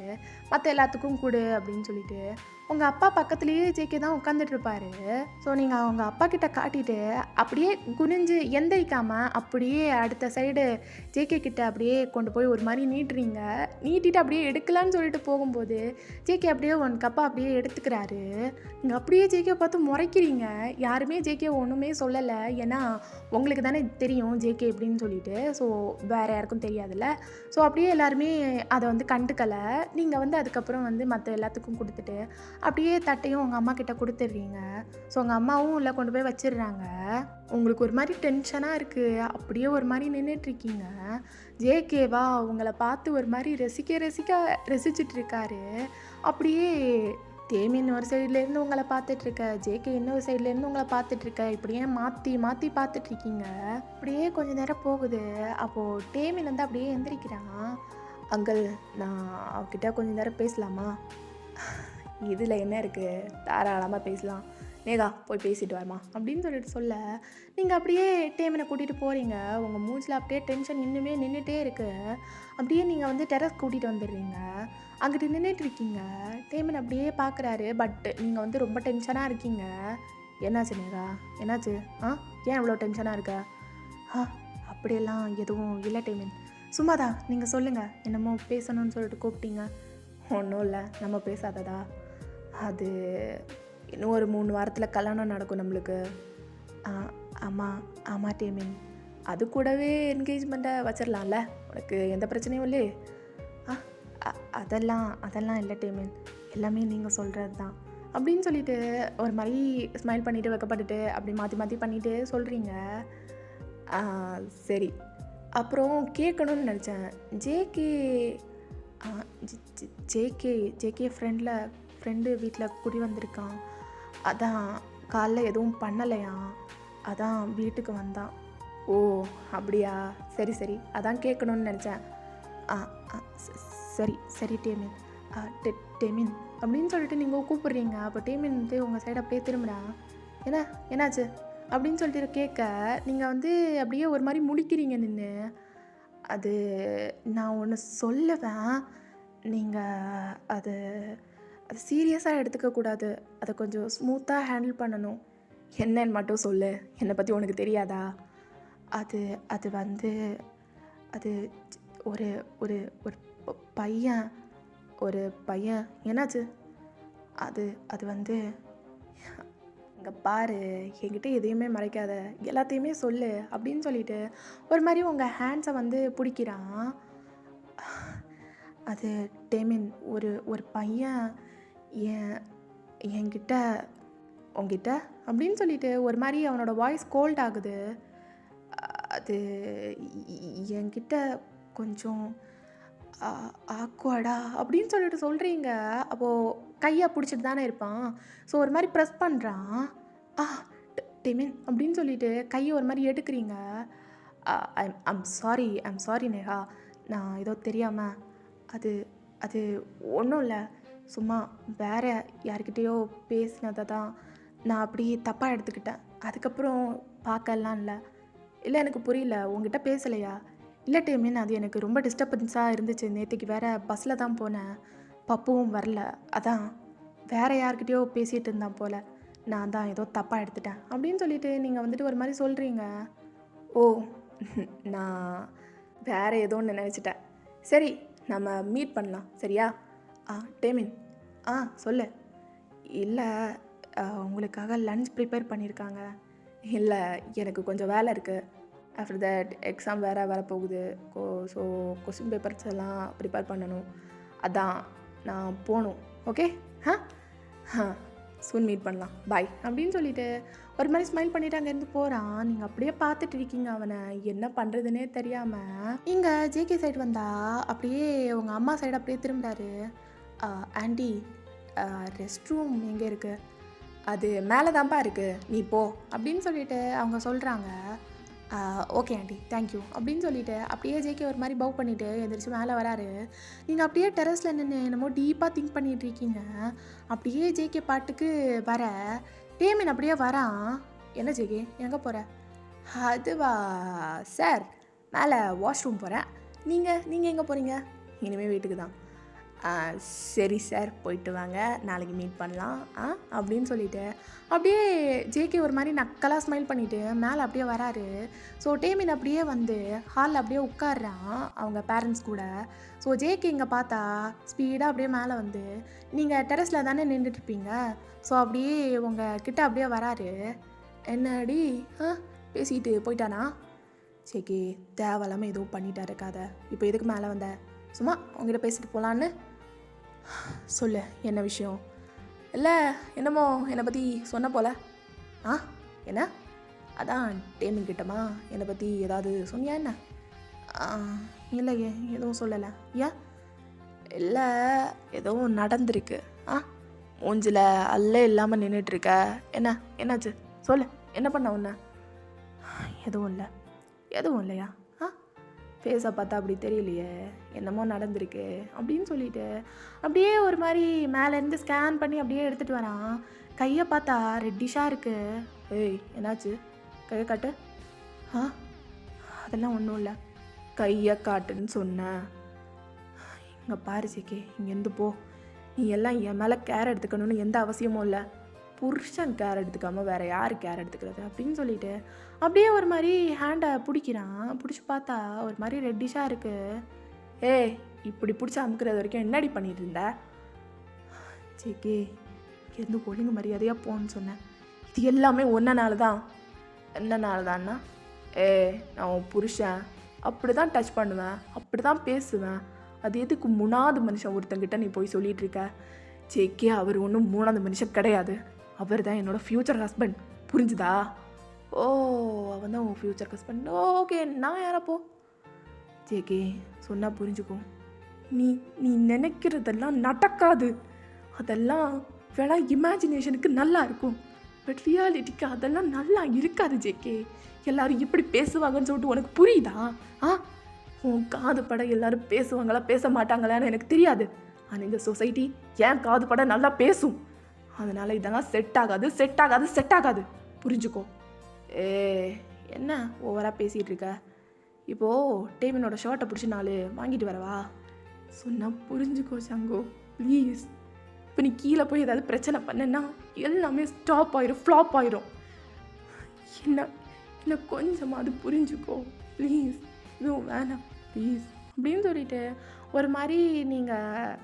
மற்ற எல்லாத்துக்கும் கொடு அப்படின்னு சொல்லிட்டு. உங்கள் அப்பா பக்கத்துலேயே ஜேகே தான் உட்காந்துட்ருப்பாரு. ஸோ நீங்கள் அவங்க அப்பா கிட்ட காட்டிட்டு அப்படியே குனிஞ்சு எந்திரிக்காமல் அப்படியே அடுத்த சைடு ஜேகே கிட்ட அப்படியே கொண்டு போய் ஒரு மாதிரி நீட்டுறீங்க. நீட்டிட்டு அப்படியே எடுக்கலான்னு சொல்லிட்டு போகும்போது ஜேகே அப்படியே உனக்கு அப்பா அப்படியே எடுத்துக்கிறாரு. நீங்கள் அப்படியே ஜேகே பார்த்து முறைக்கிறீங்க. யாருமே ஜேகே ஒன்றுமே சொல்லலை, ஏன்னா உங்களுக்கு தானே தெரியும் ஜேகே எப்படின்னு சொல்லிட்டு. ஸோ வேறு யாருக்கும் தெரியாதுல்ல. ஸோ அப்படியே எல்லாருமே அதை வந்து கண்டுக்கலை. நீங்கள் வந்து அதுக்கப்புறம் வந்து மற்ற எல்லாத்துக்கும் கொடுத்துட்டு அப்படியே தட்டையும் உங்கள் அம்மா கிட்ட கொடுத்துட்றீங்க. ஸோ உங்கள் அம்மாவும் உள்ளே கொண்டு போய் வச்சிடுறாங்க. உங்களுக்கு ஒரு மாதிரி டென்ஷனாக இருக்குது, அப்படியே ஒரு மாதிரி நின்றுட்டுருக்கீங்க. ஜேகேவா உங்களை பார்த்து ஒரு மாதிரி ரசிச்சிட்டு இருக்காரு. அப்படியே டேமின் ஒரு சைட்லேருந்து உங்களை பார்த்துட்ருக்க, ஜேகே இன்னொரு சைட்லேருந்து உங்களை பார்த்துட்ருக்க, இப்படியே மாற்றி மாற்றி பார்த்துட்ருக்கீங்க. அப்படியே கொஞ்சம் நேரம் போகுது. அப்போது டேமின் வந்து அப்படியே எந்திரிக்கிறான். அங்கிள், நான் அவகிட்ட கொஞ்சம் நேரம் பேசலாமா? இதில் என்ன இருக்குது, தாராளமாக பேசலாம். நேகா போய் பேசிட்டு வரமா அப்படின்னு சொல்லிட்டு சொல்ல, நீங்கள் அப்படியே டேமினை கூட்டிகிட்டு போகிறீங்க. உங்கள் மூஞ்சில் அப்படியே டென்ஷன் இன்னுமே நின்றுட்டே இருக்குது. அப்படியே நீங்கள் வந்து டெரஸ் கூட்டிகிட்டு வந்துடுறீங்க. அங்கிட்டு நின்றுட்டுருக்கீங்க. டேமின் அப்படியே பார்க்குறாரு. பட் நீங்கள் வந்து ரொம்ப டென்ஷனாக இருக்கீங்க. என்னாச்சு நேகா, என்னாச்சு? ஏன் இவ்வளோ டென்ஷனாக இருக்க? அப்படியெல்லாம் எதுவும் இல்லை டேமின், சும்மாதான். நீங்கள் சொல்லுங்கள், என்னமோ பேசணும்னு சொல்லிட்டு கூப்பிட்டீங்க. ஒன்றும் இல்லை, நம்ம பேசாததா? அது இன்னும் ஒரு 3 வாரத்தில் கல்யாணம் நடக்கும் நம்மளுக்கு. ஆமாம் ஆமாம் டேமின், அது கூடவே என்கேஜ்மெண்ட்டை வச்சிடலாம்ல, உனக்கு எந்த பிரச்சனையும் இல்லையே. ஆ அதெல்லாம் அதெல்லாம் இல்லை டேமின், எல்லாமே நீங்கள் சொல்கிறது தான் அப்படின்னு சொல்லிட்டு ஒரு மாதிரி ஸ்மைல் பண்ணிவிட்டு வெக்கப்பட்டுட்டு அப்படி மாற்றி மாற்றி பண்ணிவிட்டு சொல்கிறீங்க. சரி, அப்புறம் கேட்கணும்னு நினச்சேன். ஜேகே ஜேகே ஃப்ரெண்டு வீட்டில் குடி வந்திருக்கான். அதான் காலைல எதுவும் பண்ணலையா, அதான் வீட்டுக்கு வந்தான். ஓ அப்படியா, சரி சரி, அதான் கேட்கணும்னு நினச்சேன். ஆ ஆ, சரி சரி டேமின். டேமின் அப்படின்னு சொல்லிட்டு நீங்கள் கூப்பிட்றீங்க. அப்போ டேமின் வந்து உங்கள் சைடு அப்படியே திரும்பினா, என்னாச்சு அப்படின்னு சொல்லிட்டு கேட்க, நீங்கள் வந்து அப்படியே ஒரு மாதிரி முழிக்கிறீங்க நின்று. அது நான் ஒன்று சொல்லுவேன், நீங்கள் அது அது சீரியஸாக எடுத்துக்கக்கூடாது, அதை கொஞ்சம் ஸ்மூத்தாக ஹேண்டில் பண்ணணும். என்னன்னு மட்டும் சொல்லு, என்னை பற்றி உனக்கு தெரியாதா? அது அது வந்து அது ஒரு ஒரு ஒரு பையன் என்னாச்சு? அது அது வந்து இங்கே பாரு, என்கிட்ட எதையுமே மறைக்காத, எல்லாத்தையுமே சொல்லு அப்படின்னு சொல்லிட்டு ஒரு மாதிரி உங்கள் ஹேண்ட்ஸை வந்து பிடிக்கிறான். அது டேமின், ஒரு பையன் என்கிட்ட உங்ககிட்ட அப்படின்னு சொல்லிட்டு ஒரு மாதிரி அவனோட வாய்ஸ் கோல்ட் ஆகுது. அது என்கிட்ட கொஞ்சம் ஆக்வர்டா அப்படின்னு சொல்லிட்டு சொல்கிறீங்க. அப்போது கையை பிடிச்சிட்டு தானே இருப்பான். ஸோ ஒரு மாதிரி ப்ரெஸ் பண்ணுறான். ஆ டேமின் அப்படின்னு சொல்லிட்டு கையை ஒரு மாதிரி எடுக்கிறீங்க. ஐம் சாரி நேஹா, நான் ஏதோ தெரியாமல், அது அது ஒன்றும் இல்லை, சும்மா வேறு யார்கிட்டேயோ பேசினதை தான் நான் அப்படி தப்பாக எடுத்துக்கிட்டேன். அதுக்கப்புறம் பார்க்கலாம் இல்லை எனக்கு புரியல, உங்ககிட்ட பேசலையா? இல்லை டேமின், அது எனக்கு ரொம்ப டிஸ்டர்பன்ஸாக இருந்துச்சு. நேற்றுக்கு வேறு பஸ்ஸில் தான் போனேன், பப்புவும் வரல, அதான் வேறு யார்கிட்டயோ பேசிகிட்டு இருந்தான் போல், நான் தான் ஏதோ தப்பாக எடுத்துட்டேன் அப்படின்னு சொல்லிட்டு நீங்கள் வந்துட்டு ஒரு மாதிரி சொல்கிறீங்க. ஓ நான் வேறு ஏதோ ஒன்று நினச்சிட்டேன். சரி, நம்ம மீட் பண்ணலாம் சரியா? டேமின் சொல்லு. இல்லை, உங்களுக்காக லன்ச் ப்ரிப்பேர் பண்ணியிருக்காங்க. இல்லை, எனக்கு கொஞ்சம் வேலை இருக்குது. ஆஃப்டர் தட் எக்ஸாம் வேறு வரப்போகுது. ஸோ கொஸ்டின் பேப்பர்ஸ் எல்லாம் ப்ரிப்பேர் பண்ணணும், அதான் நான் போகணும். ஓகே, சூன் மீட் பண்ணலாம், பாய் அப்படின்னு சொல்லிட்டு ஒரு மாதிரி ஸ்மைல் பண்ணிவிட்டு அங்கேருந்து போகிறான். நீங்கள் அப்படியே பார்த்துட்டு இருக்கீங்க அவனை, என்ன பண்ணுறதுனே தெரியாமல். இங்கே ஜேகே சைடு வந்தால் அப்படியே உங்கள் அம்மா சைடு அப்படியே திரும்புறாரு. ஆண்டி, ரெஸ்ட் ரூம் எங்கே இருக்குது? அது மேலே தான்ப்பா இருக்குது, நீ போ அப்படின்னு சொல்லிட்டு அவங்க சொல்கிறாங்க. ஓகே ஆண்டி, தேங்க்யூ அப்படின்னு சொல்லிட்டு அப்படியே ஜேகே ஒரு மாதிரி பவ் பண்ணிவிட்டு எந்திரிச்சு மேலே வராரு. நீங்கள் அப்படியே டெரஸில் நின்று என்னமோ டீப்பாக திங்க் பண்ணிகிட்டு இருக்கீங்க. அப்படியே ஜேகே பாட்டுக்கு வர டேமின் அப்படியே வரான். என்ன ஜேகே, எங்கே போகிற? அதுவா சார், மேலே வாஷ்ரூம் போகிறேன். நீங்கள் எங்கே போகிறீங்க? இனிமேல் வீட்டுக்கு தான். சரி சார், போயிட்டு வாங்க, நாளைக்கு மீட் பண்ணலாம் அப்படின்னு சொல்லிட்டு அப்படியே ஜேகே ஒரு மாதிரி நக்கலாக ஸ்மைல் பண்ணிவிட்டு மேலே அப்படியே வராரு. ஸோ டேமின் அப்படியே வந்து ஹாலில் அப்படியே உட்காடுறான் அவங்க பேரண்ட்ஸ் கூட. ஸோ ஜேகே இங்கே பார்த்தா ஸ்பீடாக அப்படியே மேலே வந்து, நீங்கள் டெரஸில் தானே நின்றுட்டுருப்பீங்க, ஸோ அப்படியே உங்கள் கிட்ட அப்படியே வராரு. என்னடி பேசிக்கிட்டு போயிட்டானா? ஜேகே தேவையில்லாமல் எதுவும் பண்ணிட்டா இருக்காத, இப்போ எதுக்கு மேலே வந்த? சும்மா உங்ககிட்ட பேசிட்டு போகலான்னு. சொல்லு, என்ன விஷயம்? இல்லை, என்னமோ என்னை பற்றி சொன்ன போல. என்ன? அதான் டேமின் கிட்டமா என்னை பற்றி ஏதாவது சொன்னியா என்ன? இல்லையே, எதுவும் சொல்லலை. ஏன்? இல்லை, எதுவும் நடந்திருக்கு. மூஞ்சில் அல்ல இல்லாமல் நின்றுட்டுருக்க, என்னாச்சு சொல்லு, என்ன பண்ண உன்ன? எதுவும் இல்லையா? ஃபேஸை பார்த்தா அப்படி தெரியலையே, என்னமோ நடந்திருக்கு அப்படின்னு சொல்லிட்டு அப்படியே ஒரு மாதிரி மேலேருந்து ஸ்கேன் பண்ணி அப்படியே எடுத்துகிட்டு வரான். கையை பார்த்தா ரெட்டிஷாக இருக்குது. ஏய், என்னாச்சு? கையை காட்டு. அதெல்லாம் ஒன்றும் இல்லை, கையை காட்டுன்னு சொன்னேன். இங்கே பாரு ஜேகே, இங்கேருந்து போ. நீ எல்லாம் என் மேலே கேர் எடுத்துக்கணும்னு எந்த அவசியமும் இல்லை. புருஷன் கேர் எடுத்துக்காமல் வேறு யார் கேர் எடுத்துக்கிறது அப்படின்னு சொல்லிட்டு அப்படியே ஒரு மாதிரி ஹேண்டை பிடிக்கிறான். பிடிச்சி பார்த்தா ஒரு மாதிரி ரெட்டிஷாக இருக்குது. ஏய், இப்படி பிடிச்சி அமுக்கிறது வரைக்கும் என்னடி பண்ணிட்டு இருந்த? ஜேகே, இங்கேருந்து ஒழுங்கு மரியாதையாக போன்னு சொன்னேன். இது எல்லாமே ஒன்றனால தான். என்னனால தான்னா நான் உன் புருஷன், அப்படி தான் டச் பண்ணுவேன், அப்படி தான் பேசுவேன். அது எதுக்கு 3வது மனுஷன் ஒருத்தங்கிட்ட நீ போய் சொல்லிகிட்டு இருக்க? ஜேகே அவர் ஒன்றும் 3வது மனுஷன் கிடையாது. அவர் தான் என்னோட ஃப்யூச்சர் ஹஸ்பண்ட், புரிஞ்சுதா? ஓ, அவன் தான் உன் ஃப்யூச்சர் ஹஸ்பண்ட். ஓகே, நான் யாரப்போ? ஜேகே சொன்னால் புரிஞ்சுக்கோ. நீ நீ நினைக்கிறதெல்லாம் நடக்காது. அதெல்லாம் வேணா இமேஜினேஷனுக்கு நல்லா இருக்கும், பட் ரியாலிட்டிக்கு அதெல்லாம் நல்லா இருக்காது ஜேகே. எல்லாரும் இப்படி பேசுவாங்கன்னு சொல்லிட்டு உனக்கு புரியுதா? உன் காது பட எல்லாரும் பேசுவாங்களா பேச மாட்டாங்களான்னு எனக்கு தெரியாது. ஆனால் இந்த சொசைட்டி ஏன் காது பட நல்லா பேசும். அதனால் இதெல்லாம் செட் ஆகாது, செட் ஆகாது, செட் ஆகாது, புரிஞ்சுக்கோ. என்ன ஓவராக பேசிகிட்டு இருக்க? இப்போது டேமினோட ஷர்ட்டை பிடிச்சி 4 வாங்கிட்டு வரவா? சொன்னால் புரிஞ்சுக்கோ சங்கோ, ப்ளீஸ். இப்போ நீ கீழே போய் ஏதாவது பிரச்சனை பண்ணேன்னா எல்லாமே ஸ்டாப் ஆயிரும், ஃப்ளாப் ஆயிரும். என்ன கொஞ்சமாவது புரிஞ்சுக்கோ ப்ளீஸ். இதுவும் வேணாம் ப்ளீஸ் அப்படின்னு சொல்லிட்டு ஒரு மாதிரி நீங்கள்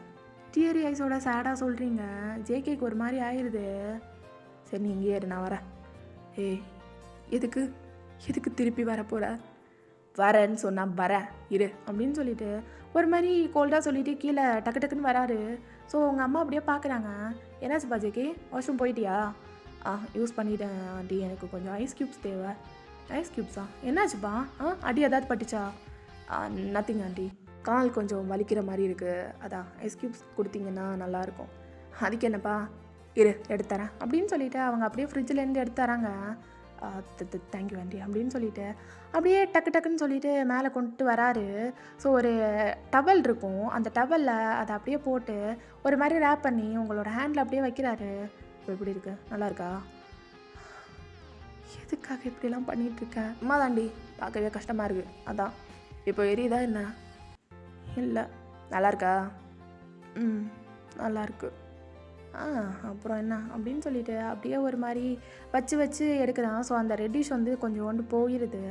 டியரி ஐஸோட சேடாக சொல்கிறீங்க. ஜேகேக்கு ஒரு மாதிரி ஆயிடுது. சரி நீ இங்கே இரு, நான் வரேன். எதுக்கு திருப்பி வர போகிற? வரேன்னு சொன்னால் வரேன் இரு அப்படின்னு சொல்லிட்டு ஒரு மாதிரி கோல்டாக சொல்லிவிட்டு கீழே டக்கு டக்குன்னு வராரு. ஸோ உங்கள் அம்மா அப்படியே பார்க்குறாங்க. என்னாச்சுப்பா ஜேகே, வாஷ்ரூம் போயிட்டியா? யூஸ் பண்ணிட்டேன் ஆண்டி, எனக்கு கொஞ்சம் ஐஸ் க்யூப்ஸ் தேவை. ஐஸ் க்யூப்ஸா? என்னாச்சுப்பா? அடி ஏதாவது பட்டுச்சா? நத்திங் ஆண்டி, கால் கொஞ்சம் வலிக்கிற மாதிரி இருக்குது, அதான் ஐஸ் க்யூப்ஸ் கொடுத்தீங்கன்னா நல்லாயிருக்கும். அதுக்கு என்னப்பா, இரு எடுத்துறேன் அப்படின்னு சொல்லிவிட்டு அவங்க அப்படியே ஃப்ரிட்ஜிலேருந்து எடுத்து தராங்க. தேங்க்யூ ஆண்டி அப்படின்னு சொல்லிட்டு அப்படியே டக்கு டக்குன்னு சொல்லிவிட்டு மேலே கொண்டுட்டு வராரு. ஸோ ஒரு டவல் இருக்கும், அந்த டவலில் அதை அப்படியே போட்டு ஒரு மாதிரி ரேப் பண்ணி உங்களோட ஹேண்டில் அப்படியே வைக்கிறாரு. இப்போ எப்படி இருக்கு, நல்லா இருக்கா? எதுக்காக இப்படிலாம் பண்ணிகிட்ருக்க? அம்மா தாண்டி, பார்க்கவே கஷ்டமாக இருக்குது, அதான். இப்போ எரியுதா என்ன? இல்லை, நல்லா இருக்கா? நல்லாயிருக்கு. அப்புறம் என்ன அப்படின்னு சொல்லிட்டு அப்படியே ஒரு மாதிரி வச்சு எடுக்கிறான். ஸோ அந்த ரெட்டிஷ் வந்து கொஞ்சோண்டு போயிடுது.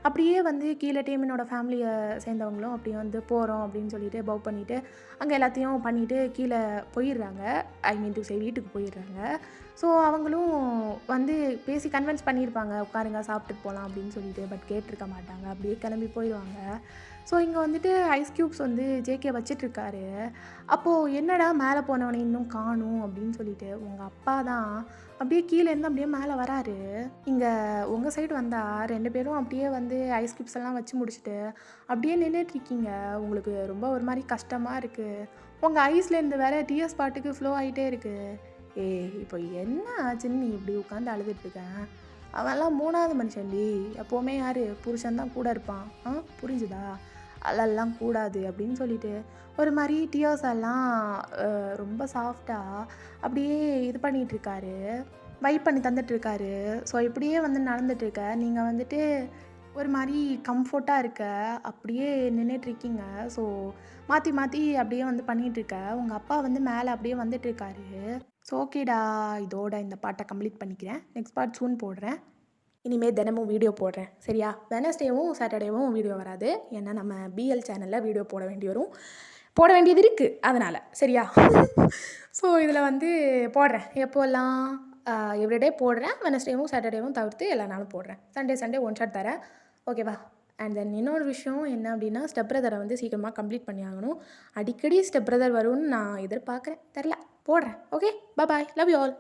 அப்படியே வந்து கீழே டீமினோட ஃபேமிலியை சேர்ந்தவங்களும் அப்படியே வந்து போகிறோம் அப்படின்னு சொல்லிட்டு பவ் பண்ணிவிட்டு அங்கே எல்லாத்தையும் பண்ணிவிட்டு கீழே போயிடுறாங்க. ஐ மீன் டு சே வீட்டுக்கு போயிடுறாங்க. ஸோ அவங்களும் வந்து பேசி கன்வின்ஸ் பண்ணியிருப்பாங்க, உட்காருங்க சாப்பிட்டுட்டு போகலாம் அப்படின்னு சொல்லிட்டு. பட் கேட்டிருக்க மாட்டாங்க, அப்படியே கிளம்பி போயிடுவாங்க. ஸோ இங்கே வந்துட்டு ஐஸ் க்யூப்ஸ் வந்து ஜேகே வச்சிட்ருக்காரு. அப்போது என்னடா மேலே போனவனை இன்னும் காணும் அப்படின்னு சொல்லிட்டு உங்கள் அப்பா தான் அப்படியே கீழேருந்து அப்படியே மேலே வராரு. இங்கே உங்கள் சைடு வந்தால் 2 பேரும் அப்படியே வந்து ஐஸ் க்யூப்ஸ் எல்லாம் வச்சு முடிச்சுட்டு அப்படியே நின்றுட்டுருக்கீங்க. உங்களுக்கு ரொம்ப ஒரு மாதிரி கஷ்டமாக இருக்குது. உங்கள் ஐஸ்லேருந்து வேறு டிஎஸ் பாட்டுக்கு ஃப்ளோ ஆகிட்டே இருக்குது. இப்போ என்ன ஆச்சுன்னு நீ இப்படி உட்காந்து அழுதுட்டுருக்கேன்? அவன்லாம் 3வது மனுஷன்டி. எப்போவுமே யார் புருஷன் தான் கூட இருப்பான், புரிஞ்சுதா? அதெல்லாம் கூடாது அப்படின்னு சொல்லிட்டு ஒரு மாதிரி டியர்ஸ் எல்லாம் ரொம்ப சாஃப்டாக அப்படியே இது பண்ணிகிட்ருக்காரு, வைப் பண்ணி தந்துட்டுருக்காரு. ஸோ இப்படியே வந்து நடந்துகிட்ருக்க நீங்கள் வந்துட்டு ஒரு மாதிரி கம்ஃபர்ட்டாக இருக்க அப்படியே நின்றுட்டுருக்கீங்க. ஸோ மாற்றி அப்படியே வந்து பண்ணிகிட்ருக்க. உங்கள் அப்பா வந்து மேலே அப்படியே வந்துட்டுருக்காரு. ஸோ ஓகேடா, இதோட இந்த பாட்டை கம்ப்ளீட் பண்ணிக்கிறேன். நெக்ஸ்ட் பார்ட் சூன் போடுறேன். இனிமேல் தினமும் வீடியோ போடுறேன், சரியா? வெனஸ்டேவும் சாட்டர்டேவும் வீடியோ வராது, ஏன்னா நம்ம பிஎல் சேனலில் வீடியோ போட வேண்டியது இருக்குது, அதனால், சரியா? ஸோ இதில் வந்து போடுறேன் எப்போல்லாம், எவ்ரிடே போடுறேன். வெனஸ்டேவும் சாட்டர்டேவும் தவிர்த்து எல்லா நாளும் போடுறேன். சண்டே ஒன் ஷாட் தரேன், ஓகேவா? அண்ட் தென் இன்னொரு விஷயம் என்ன அப்படின்னா, ஸ்டெப் பிரதரை வந்து சீக்கிரமாக கம்ப்ளீட் பண்ணி ஆகணும். அடிக்கடி ஸ்டெப் பிரதர் வரும்னு நான் எதிர்பார்க்குறேன், தெரில, போடுறேன். Okay, bye, love you all.